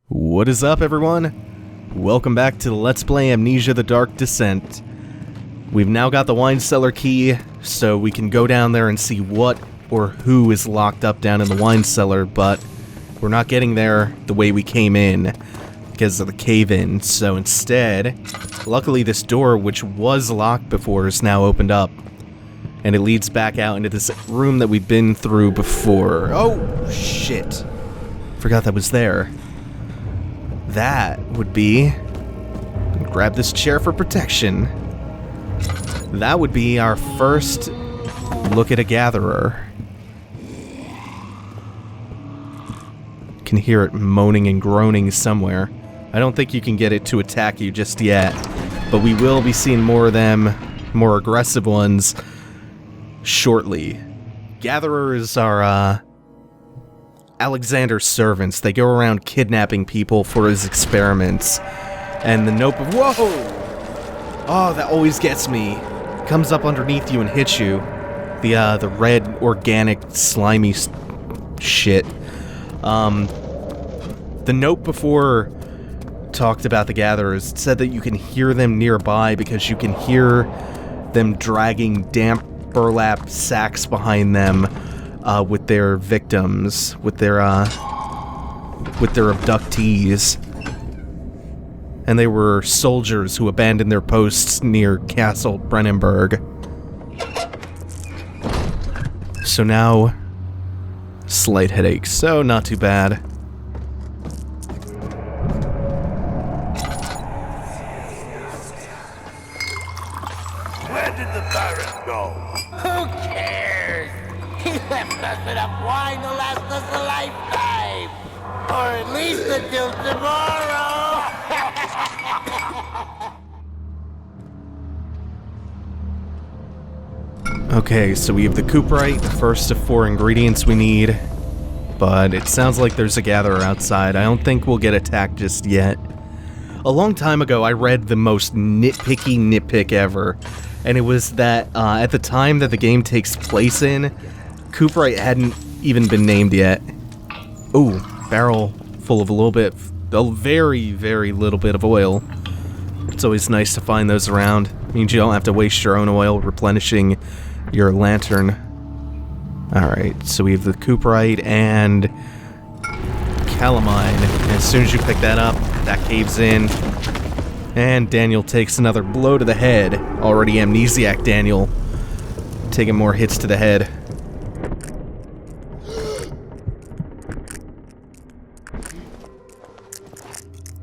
What is up, everyone? Welcome back to Let's Play Amnesia: The Dark Descent. We've now got the wine cellar key, so we can go down there and see what or who is locked up down in the wine cellar, but we're not getting there the way we came in because of the cave-in, so instead, luckily this door, which was locked before, is now opened up, and it leads back out into this room that we've been through before. Oh, shit. Forgot that was there. That would be... grab this chair for protection. That would be our first look at a gatherer. Can hear it moaning and groaning somewhere. I don't think you can get it to attack you just yet, but we will be seeing more of them, more aggressive ones, shortly. Gatherers are, Alexander's servants. They go around kidnapping people for his experiments. And the note of... Whoa! Oh, that always gets me. Comes up underneath you and hits you. The red, organic, slimy shit. The note before talked about the gatherers. It said that you can hear them nearby because you can hear them dragging damp burlap sacks behind them with their victims, with their abductees. And they were soldiers who abandoned their posts near Castle Brennenburg. So now, slight headache, so not too bad. Where did the Baron go? Who cares? He left us enough wine to last us a lifetime. Or at least until tomorrow. Okay, so we have the cooperite, the first of 4 ingredients we need. But it sounds like there's a gatherer outside. I don't think we'll get attacked just yet. A long time ago, I read the most nitpicky nitpick ever. And it was that at the time that the game takes place in, cooperite hadn't even been named yet. Ooh, barrel full of a very, very little bit of oil. It's always nice to find those around. It means you don't have to waste your own oil replenishing your lantern. Alright, so we have the cooperite and calamine. And as soon as you pick that up, that caves in. And Daniel takes another blow to the head. Already amnesiac Daniel. Taking more hits to the head.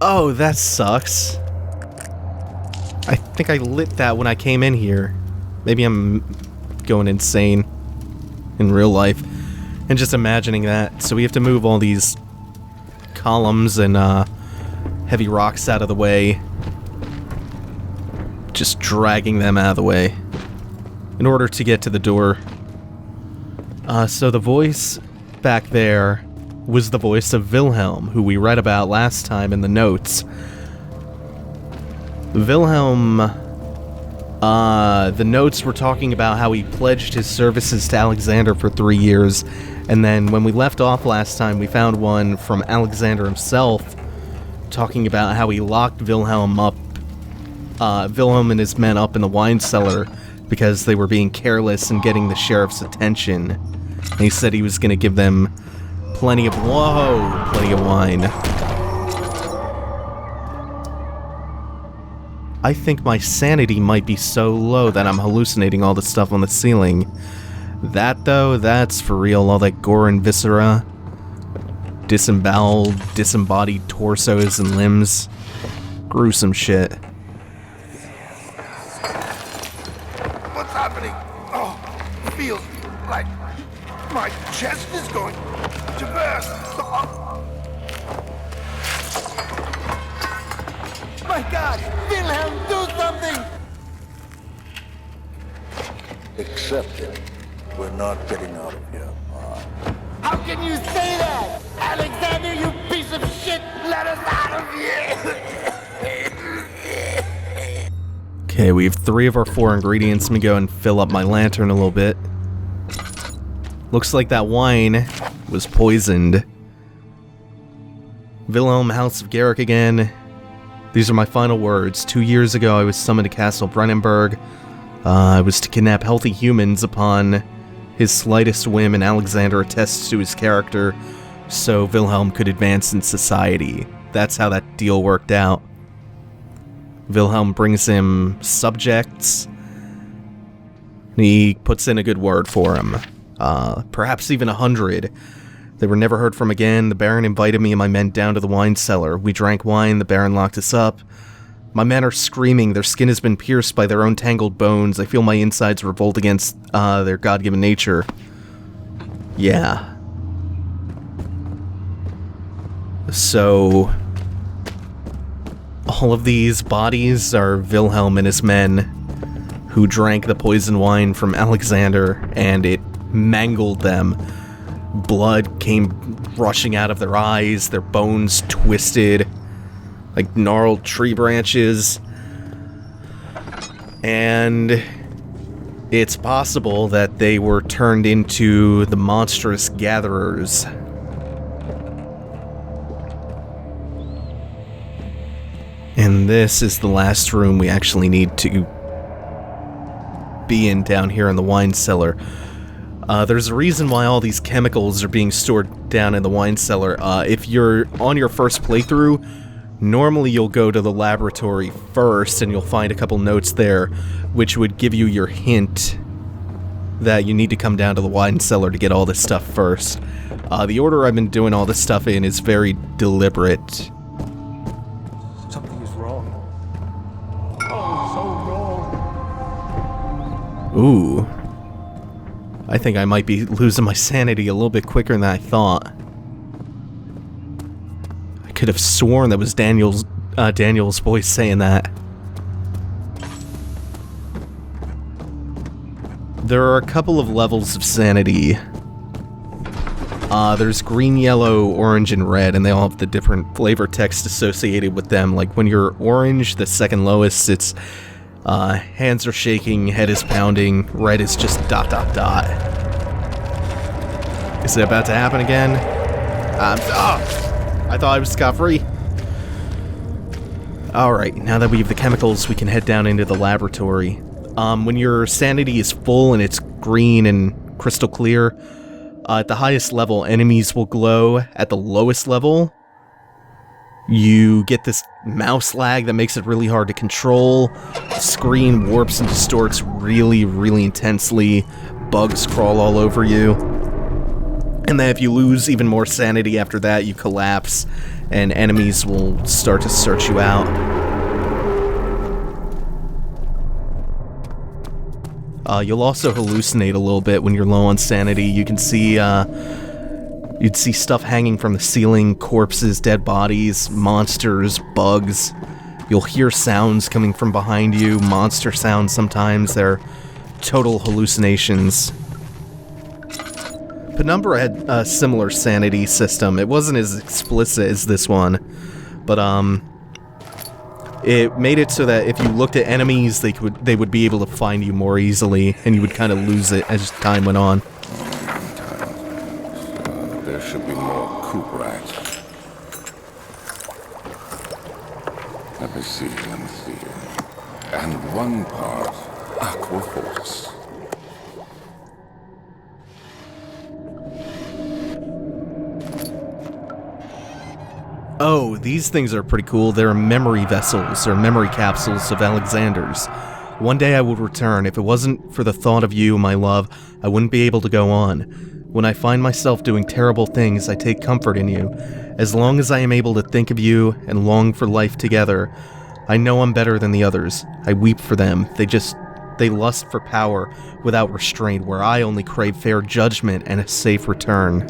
Oh, that sucks. I think I lit that when I came in here. Maybe I'm going insane in real life. And just imagining that. So we have to move all these columns and heavy rocks out of the way. Just dragging them out of the way in order to get to the door. So the voice back there was the voice of Wilhelm, who we read about last time in the notes. Wilhelm, the notes were talking about how he pledged his services to Alexander for 3 years, and then when we left off last time, we found one from Alexander himself talking about how he locked Wilhelm and his men up in the wine cellar because they were being careless and getting the sheriff's attention. And he said he was going to give them plenty of wine. I think my sanity might be so low that I'm hallucinating all the stuff on the ceiling. That, though, that's for real. All that gore and viscera. Disemboweled, disembodied torsos and limbs. Gruesome shit. What's happening? Oh, feels like my chest is going to burst. Oh. My God! Wilhelm, do something! Accept it. We're not getting out of here. How can you say that? Alexander, you piece of shit! Let us out of here! Okay, we have 3 of our 4 ingredients. Let me go and fill up my lantern a little bit. Looks like that wine was poisoned. Wilhelm, House of Garrick again. These are my final words. 2 years ago, I was summoned to Castle Brennenburg. I was to kidnap healthy humans upon his slightest whim, and Alexander attests to his character, so Wilhelm could advance in society. That's how that deal worked out. Wilhelm brings him subjects. He puts in a good word for him. Perhaps even 100. They were never heard from again. The Baron invited me and my men down to the wine cellar. We drank wine, the Baron locked us up. My men are screaming, their skin has been pierced by their own tangled bones. I feel my insides revolt against their God-given nature. Yeah. So, all of these bodies are Wilhelm and his men who drank the poison wine from Alexander, and it mangled them. Blood came rushing out of their eyes, their bones twisted like gnarled tree branches. And it's possible that they were turned into the monstrous gatherers. And this is the last room we actually need to be in down here in the wine cellar. There's a reason why all these chemicals are being stored down in the wine cellar. If you're on your first playthrough, normally you'll go to the laboratory first and you'll find a couple notes there, which would give you your hint that you need to come down to the wine cellar to get all this stuff first. The order I've been doing all this stuff in is very deliberate. Something is wrong. Oh, so wrong. Ooh. I think I might be losing my sanity a little bit quicker than I thought. I could have sworn that was Daniel's voice saying that. There are a couple of levels of sanity. There's green, yellow, orange, and red, and they all have the different flavor text associated with them. Like when you're orange, the second lowest, it's hands are shaking, head is pounding, red is just ... Is it about to happen again? I thought I was scot-free. Alright, now that we have the chemicals, we can head down into the laboratory. When your sanity is full and it's green and crystal clear, at the highest level, enemies will glow. At the lowest level, you get this mouse lag that makes it really hard to control. The screen warps and distorts really, really intensely. Bugs crawl all over you. And then if you lose even more sanity after that, you collapse, and enemies will start to search you out. You'll also hallucinate a little bit when you're low on sanity. You can see, you'd see stuff hanging from the ceiling, corpses, dead bodies, monsters, bugs. You'll hear sounds coming from behind you, monster sounds sometimes. They're total hallucinations. Penumbra had a similar sanity system. It wasn't as explicit as this one, but it made it so that if you looked at enemies, they would be able to find you more easily, and you would kind of lose it as time went on. There should be more coop rats. Let me see. And one part aquaforce. Oh, these things are pretty cool. They're memory vessels, or memory capsules of Alexander's. One day I would return. If it wasn't for the thought of you, my love, I wouldn't be able to go on. When I find myself doing terrible things, I take comfort in you. As long as I am able to think of you and long for life together, I know I'm better than the others. I weep for them. They lust for power without restraint, where I only crave fair judgment and a safe return.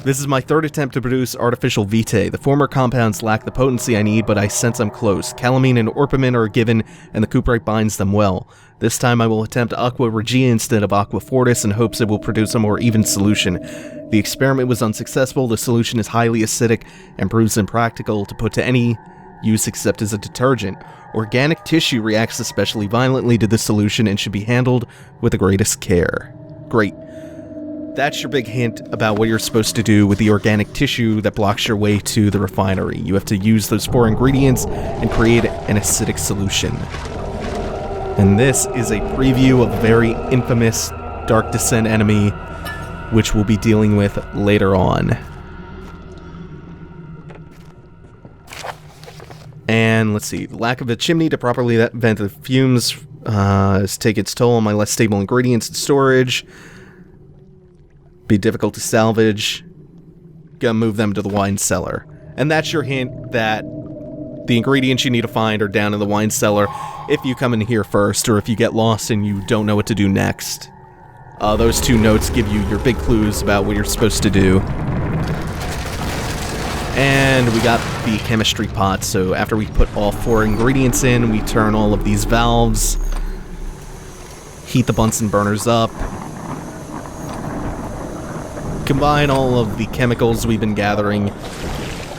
This is my third attempt to produce artificial vitae. The former compounds lack the potency I need, but I sense I'm close. Calamine and orpiment are given, and the cuprite binds them well. This time I will attempt aqua regia instead of aqua fortis in hopes it will produce a more even solution. The experiment was unsuccessful. The solution is highly acidic and proves impractical to put to any use except as a detergent. Organic tissue reacts especially violently to this solution and should be handled with the greatest care. Great. that's your big hint about what you're supposed to do with the organic tissue that blocks your way to the refinery. You have to use those 4 ingredients and create an acidic solution. And this is a preview of a very infamous Dark Descent enemy, which we'll be dealing with later on. And let's see, the lack of a chimney to properly vent the fumes has taken its toll on my less stable ingredients and storage. Be difficult to salvage. Gotta move them to the wine cellar. And that's your hint that the ingredients you need to find are down in the wine cellar if you come in here first, or if you get lost and you don't know what to do next. Those 2 notes give you your big clues about what you're supposed to do. And we got the chemistry pot, so after we put all 4 ingredients in, we turn all of these valves, heat the Bunsen burners up, combine all of the chemicals we've been gathering,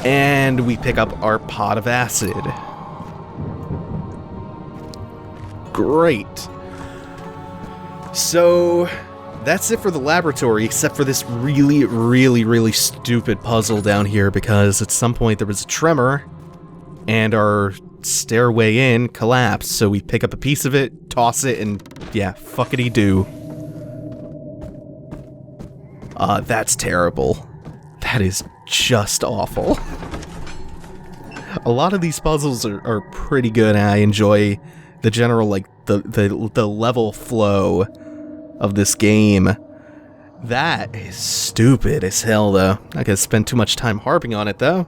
and we pick up our pot of acid. Great. So that's it for the laboratory, except for this really, really, really stupid puzzle down here, because at some point there was a tremor, and our stairway in collapsed, so we pick up a piece of it, toss it, and yeah, fuckity-doo. That's terrible. That is just awful. A lot of these puzzles are pretty good, and I enjoy the general, like, the level flow of this game. That is stupid as hell, though. Not gonna spend too much time harping on it, though.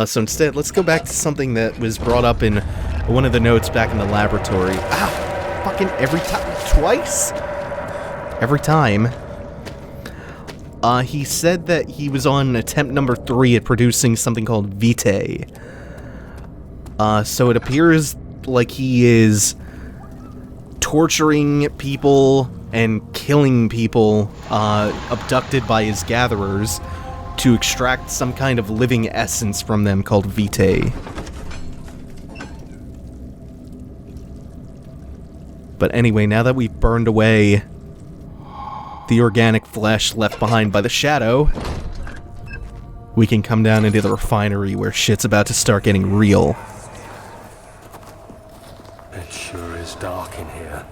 So instead, let's go back to something that was brought up in one of the notes back in the laboratory. Ow! Fucking every time. Twice? Every time. He said that he was on attempt number 3 at producing something called Vitae. So it appears like he is torturing people and killing people abducted by his gatherers to extract some kind of living essence from them called Vitae. But anyway, now that we've burned away the organic flesh left behind by the shadow, we can come down into the refinery where shit's about to start getting real. It sure is dark in here.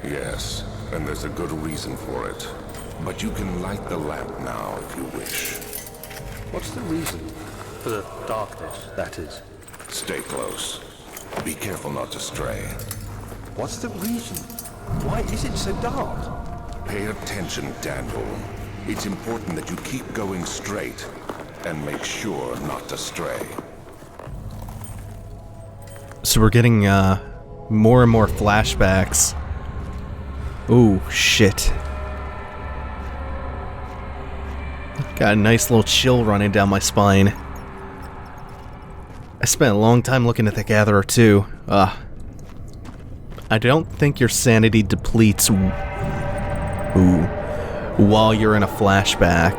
Yes, and there's a good reason for it. But you can light the lamp now if you wish. What's the reason? For the darkness, that is. Stay close. Be careful not to stray. What's the reason? Why is it so dark? Pay attention, Daniel. It's important that you keep going straight and make sure not to stray. So we're getting more and more flashbacks. Ooh, shit. Got a nice little chill running down my spine. I spent a long time looking at the Gatherer too. I don't think your sanity depletes while you're in a flashback.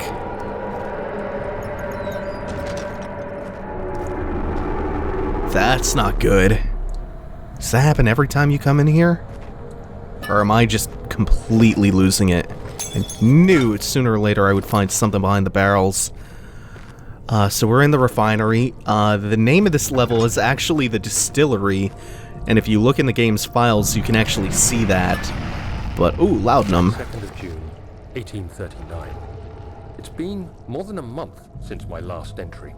That's not good. Does that happen every time you come in here? Or am I just completely losing it? I knew sooner or later I would find something behind the barrels. So we're in the refinery. The name of this level is actually the distillery, and if you look in the game's files, you can actually see that. But, ooh, laudanum. 2nd of June, 1839. It's been more than a month since my last entry.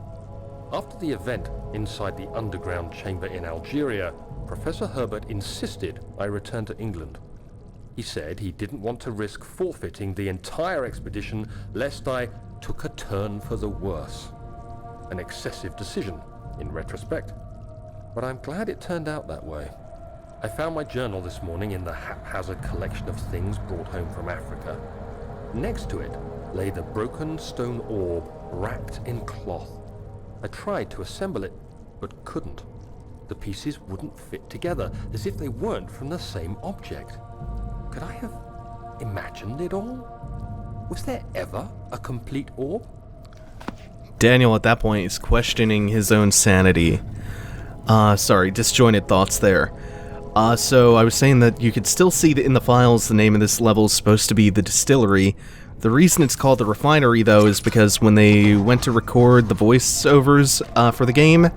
After the event inside the underground chamber in Algeria, Professor Herbert insisted I return to England. He said he didn't want to risk forfeiting the entire expedition lest I took a turn for the worse. An excessive decision, in retrospect. But I'm glad it turned out that way. I found my journal this morning in the haphazard collection of things brought home from Africa. Next to it lay the broken stone orb wrapped in cloth. I tried to assemble it, but couldn't. The pieces wouldn't fit together, as if they weren't from the same object. Could I have imagined it all? Was there ever a complete orb? Daniel, at that point, is questioning his own sanity. Sorry, disjointed thoughts there. So I was saying that you could still see that in the files the name of this level is supposed to be the distillery, The reason it's called the refinery, though, is because when they went to record the voiceovers for the game,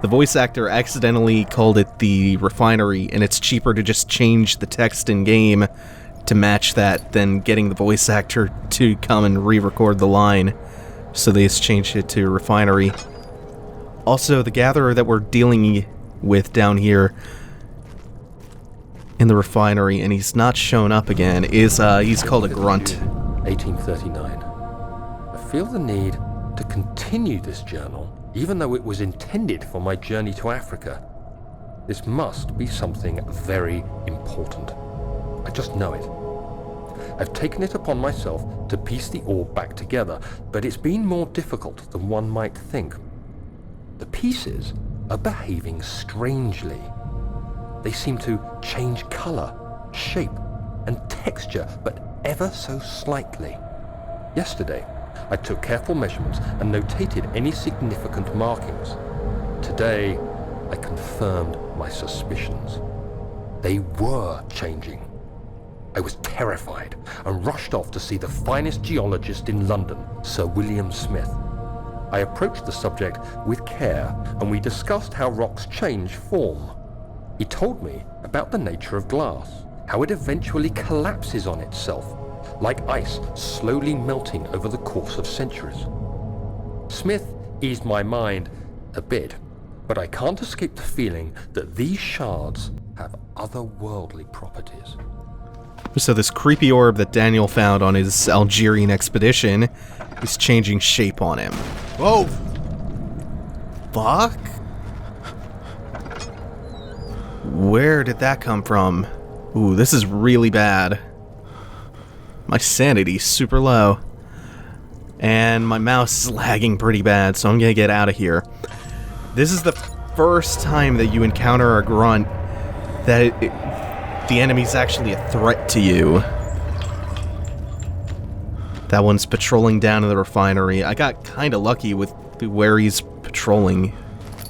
the voice actor accidentally called it the refinery, and it's cheaper to just change the text in-game to match that than getting the voice actor to come and re-record the line. So they just changed it to refinery. Also, the gatherer that we're dealing with down here in the refinery, and he's not shown up again, is he's called a grunt. 1839. I feel the need to continue this journal, even though it was intended for my journey to Africa. This must be something very important. I just know it. I've taken it upon myself to piece the orb back together, but it's been more difficult than one might think. The pieces are behaving strangely. They seem to change color, shape, and texture, but ever so slightly. Yesterday, I took careful measurements and notated any significant markings. Today, I confirmed my suspicions. They were changing. I was terrified and rushed off to see the finest geologist in London, Sir William Smith. I approached the subject with care, and we discussed how rocks change form. He told me about the nature of glass, how it eventually collapses on itself, like ice slowly melting over the course of centuries. Smith eased my mind a bit, but I can't escape the feeling that these shards have otherworldly properties. So this creepy orb that Daniel found on his Algerian expedition is changing shape on him. Whoa! Fuck? Where did that come from? Ooh, this is really bad. My sanity's super low. And my mouse is lagging pretty bad, so I'm gonna get out of here. This is the first time that you encounter a grunt that the enemy's actually a threat to you. That one's patrolling down in the refinery. I got kinda lucky with where he's patrolling.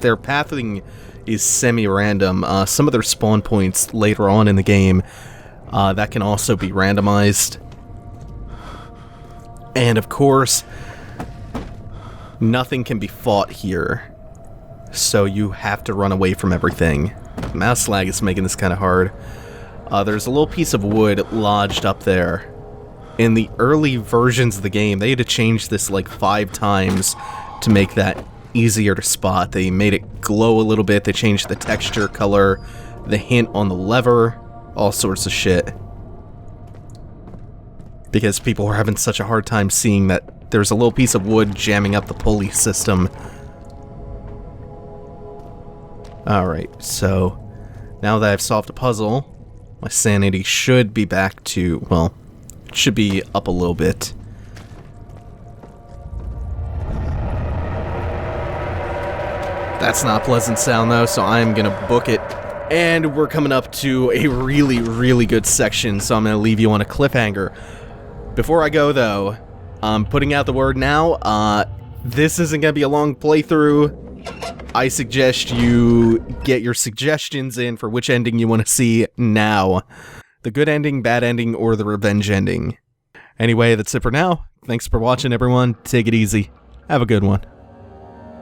Their pathing is semi-random. Some of their spawn points later on in the game, that can also be randomized. And of course, nothing can be fought here. So you have to run away from everything. Mouse lag is making this kind of hard. There's a little piece of wood lodged up there. In the early versions of the game, they had to change this like 5 times to make that easier to spot. They made it glow a little bit, they changed the texture, color, the hint on the lever, all sorts of shit. Because people were having such a hard time seeing that there's a little piece of wood jamming up the pulley system. Alright, so now that I've solved a puzzle, my sanity should be back to, well, it should be up a little bit. That's not a pleasant sound though, so I'm gonna book it. And we're coming up to a really, really good section, so I'm gonna leave you on a cliffhanger. Before I go though, I'm putting out the word now, this isn't gonna be a long playthrough. I suggest you get your suggestions in for which ending you want to see now. The good ending, bad ending, or the revenge ending. Anyway, that's it for now. Thanks for watching, everyone. Take it easy. Have a good one.